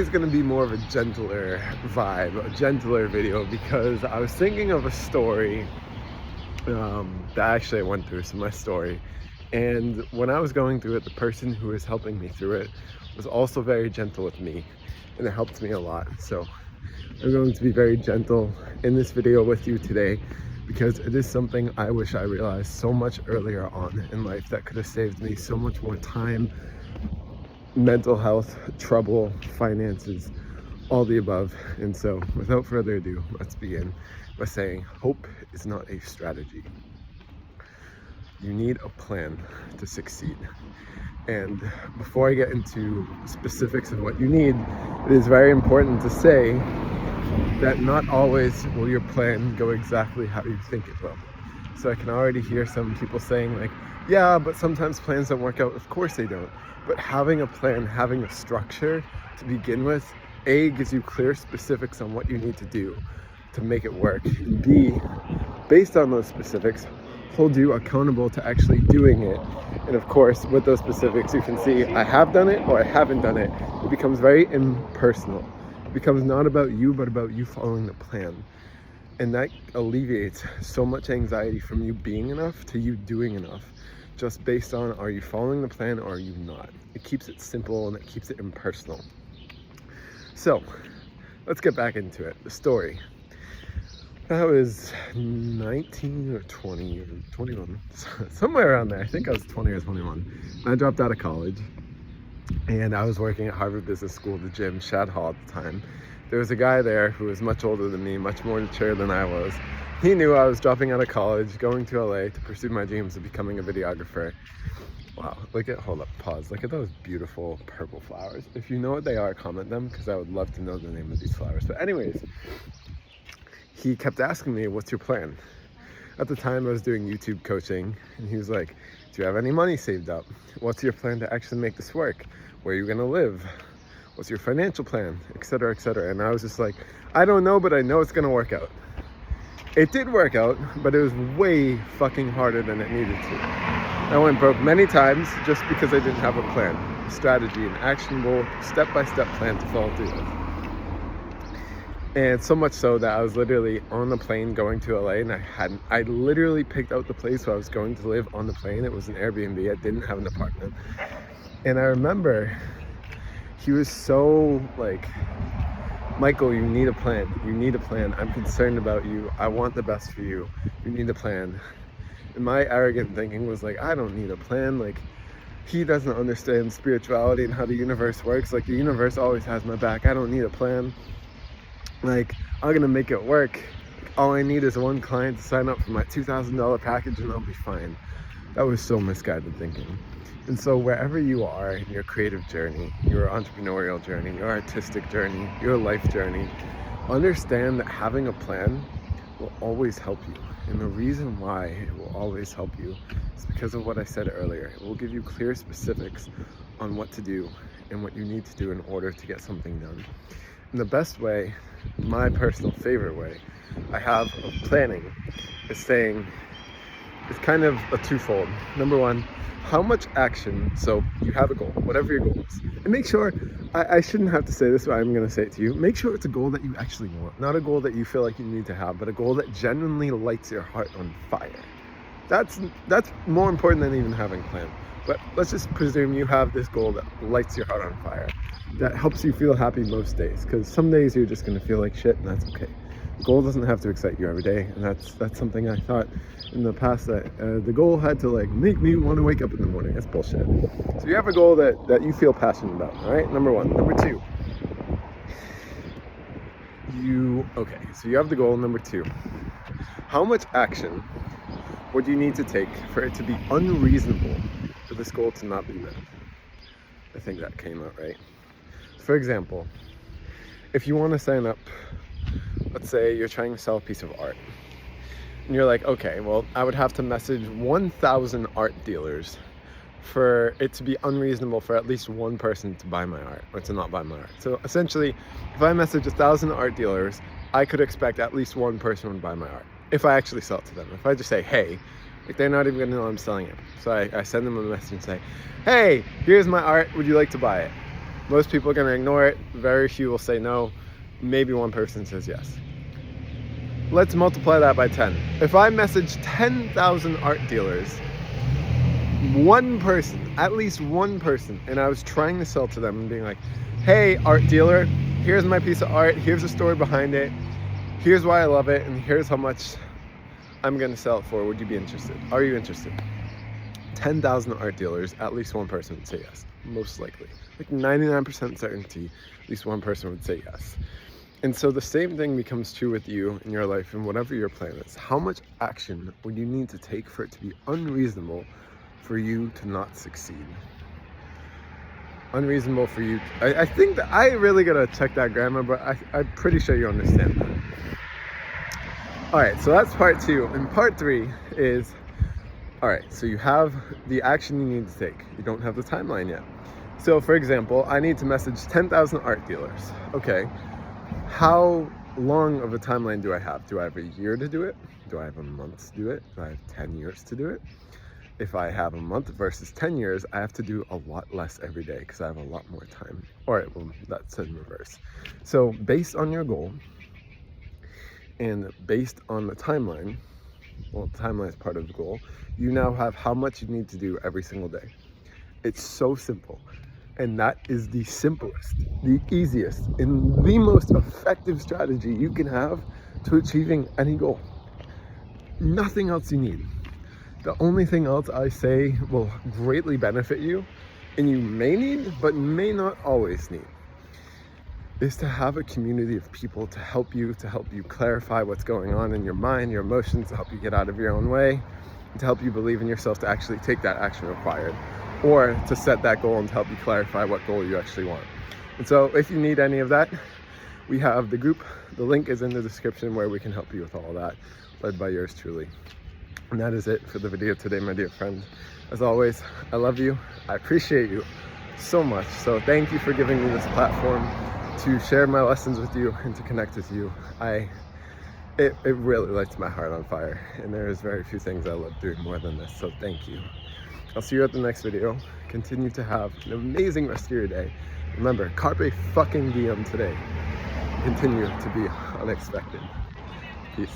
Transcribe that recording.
is going to be more of a gentler vibe, a gentler video, because I was thinking of a story that actually I went through, so my story. And when I was going through it, the person who was helping me through it was also very gentle with me, and it helped me a lot. So I'm going to be very gentle in this video with you today, because it is something I wish I realized so much earlier on in life that could have saved me so much more time, mental health, trouble, finances, all the above. And so without further ado, let's begin by saying hope is not a strategy. You need a plan to succeed. And before I get into specifics of what you need, it is very important to say that not always will your plan go exactly how you think it will. So I can already hear some people saying like, yeah, but sometimes plans don't work out. Of course they don't. But having a plan, having a structure to begin with, A, gives you clear specifics on what you need to do to make it work. B, based on those specifics, hold you accountable to actually doing it. And of course, with those specifics, you can see I have done it or I haven't done it. It becomes very impersonal. It becomes not about you, but about you following the plan. And that alleviates so much anxiety from you being enough to you doing enough, just based on, are you following the plan or are you not? It keeps it simple and it keeps it impersonal. So let's get back into it. The story. I was 19 or 20 or 21, somewhere around there. I think I was 20 or 21. I dropped out of college and I was working at Harvard Business School, the gym, Shad Hall at the time. There was a guy there who was much older than me, much more mature than I was. He knew I was dropping out of college, going to LA to pursue my dreams of becoming a videographer. Wow, hold up, pause. Look at those beautiful purple flowers. If you know what they are, comment them, because I would love to know the name of these flowers. But anyways, he kept asking me, what's your plan? At the time I was doing YouTube coaching, and he was like, do you have any money saved up? What's your plan to actually make this work? Where are you gonna live? What's your financial plan? Etc., etc. And I was just like, I don't know, but I know it's gonna work out. It did work out, but it was way fucking harder than it needed to. I went broke many times just because I didn't have a plan, a strategy, an actionable, step-by-step plan to follow through with. And so much so that I was literally on the plane going to LA, and I literally picked out the place where I was going to live on the plane. It was an Airbnb. I didn't have an apartment. And I remember he was so like, Michael, you need a plan. You need a plan. I'm concerned about you. I want the best for you. You need a plan. And my arrogant thinking was like, I don't need a plan. Like, he doesn't understand spirituality and how the universe works. Like, the universe always has my back. I don't need a plan. Like, I'm gonna make it work. All I need is one client to sign up for my $2,000 package and I'll be fine. That was so misguided thinking. And so wherever you are in your creative journey, your entrepreneurial journey, your artistic journey, your life journey, understand that having a plan will always help you. And the reason why it will always help you is because of what I said earlier. It will give you clear specifics on what to do and what you need to do in order to get something done. And the best way, my personal favorite way I have of planning is saying, it's kind of a twofold. Number one, how much action, so you have a goal, whatever your goal is. And make sure, I shouldn't have to say this, but I'm gonna say it to you. Make sure it's a goal that you actually want. Not a goal that you feel like you need to have, but a goal that genuinely lights your heart on fire. That's more important than even having a plan. But let's just presume you have this goal that lights your heart on fire, that helps you feel happy most days, because some days you're just gonna feel like shit, and that's okay. The goal doesn't have to excite you every day, and that's something I thought in the past that the goal had to like make me want to wake up in the morning. That's bullshit. So you have a goal that you feel passionate about, all right? Number one. Number two, so you have the goal. Number two, how much action would you need to take for it to be unreasonable for this goal to not be met? I think that came out right. For example, if you want to sign up, let's say you're trying to sell a piece of art, and you're like, okay, well, I would have to message 1,000 art dealers for it to be unreasonable for at least one person to buy my art or to not buy my art. So essentially, if I message 1,000 art dealers, I could expect at least one person would buy my art if I actually sell it to them. If I just say, hey, like, they're not even gonna know I'm selling it. So I send them a message and say, hey, here's my art, would you like to buy it? Most people are going to ignore it. Very few will say no. Maybe one person says yes. Let's multiply that by 10. If I message 10,000 art dealers, one person, at least one person, and I was trying to sell to them and being like, hey, art dealer, here's my piece of art, here's the story behind it, here's why I love it, and here's how much I'm going to sell it for. Would you be interested? Are you interested? 10,000 art dealers, at least one person would say yes, most likely. Like 99% certainty, at least one person would say yes. And so the same thing becomes true with you in your life and whatever your plan is. How much action would you need to take for it to be unreasonable for you to not succeed? Unreasonable for you. I think that I really gotta check that grammar, but I'm pretty sure you understand that. All right, so that's part 2. And part 3 is, all right, so you have the action you need to take. You don't have the timeline yet. So for example, I need to message 10,000 art dealers. Okay, how long of a timeline do I have? Do I have a year to do it? Do I have a month to do it? Do I have 10 years to do it? If I have a month versus 10 years, I have to do a lot less every day because I have a lot more time. All right, well, that's in reverse. So based on your goal and based on the timeline, well, the timeline is part of the goal, you now have how much you need to do every single day. It's so simple. And that is the simplest, the easiest, and the most effective strategy you can have to achieving any goal. Nothing else you need. The only thing else I say will greatly benefit you, and you may need, but may not always need, is to have a community of people to help you clarify what's going on in your mind, your emotions, to help you get out of your own way, and to help you believe in yourself to actually take that action required, or to set that goal and to help you clarify what goal you actually want. And so if you need any of that, we have the group. The link is in the description where we can help you with all of that, led by yours truly. And that is it for the video today, my dear friend. As always, I love you. I appreciate you so much. So thank you for giving me this platform to share my lessons with you and to connect with you. It really lights my heart on fire. And there is very few things I love doing more than this. So thank you. I'll see you at the next video. Continue to have an amazing rest of your day. Remember, carpe fucking diem today. Continue to be unexpected. Peace.